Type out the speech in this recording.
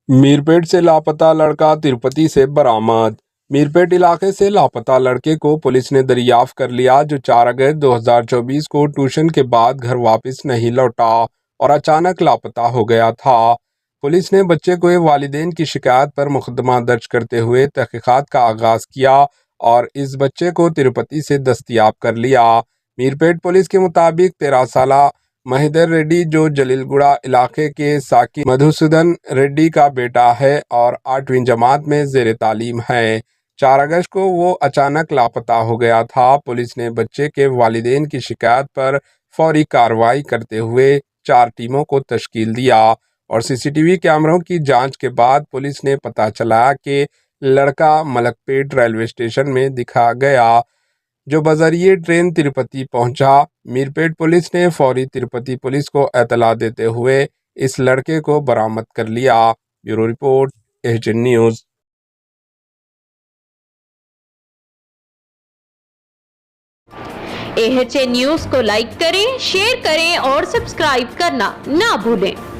मीरपेट से लापता लड़का तिरुपति से बरामद। मीरपेट इलाके से लापता लड़के को पुलिस ने दरियाफ्त कर लिया, जो 4 अगस्त 2024 को ट्यूशन के बाद घर वापस नहीं लौटा और अचानक लापता हो गया था। पुलिस ने बच्चे के वालिदैन की शिकायत पर मुकदमा दर्ज करते हुए तहकीकात का आगाज किया और इस बच्चे को तिरुपति से दस्तयाब कर लिया। मीरपेट पुलिस के मुताबिक 13 साला महेंदर रेड्डी, जो जलीलगुड़ा इलाके के साकी मधुसूदन रेड्डी का बेटा है और 8वीं जमात में जेर तालीम है, 4 अगस्त को वो अचानक लापता हो गया था। पुलिस ने बच्चे के वालिदैन की शिकायत पर फौरी कार्रवाई करते हुए 4 टीमों को तश्कील दिया और सीसीटीवी कैमरों की जांच के बाद पुलिस ने पता चला कि लड़का मलकपेट रेलवे स्टेशन में दिखा गया, जो बजरिए ट्रेन तिरुपति पहुंचा। मीरपेट पुलिस ने फौरी तिरुपति पुलिस को एतला देते हुए इस लड़के को बरामद कर लिया। Bureau report, AHN news. AHN news को लाइक करें, शेयर करें और सब्सक्राइब करना ना भूलें।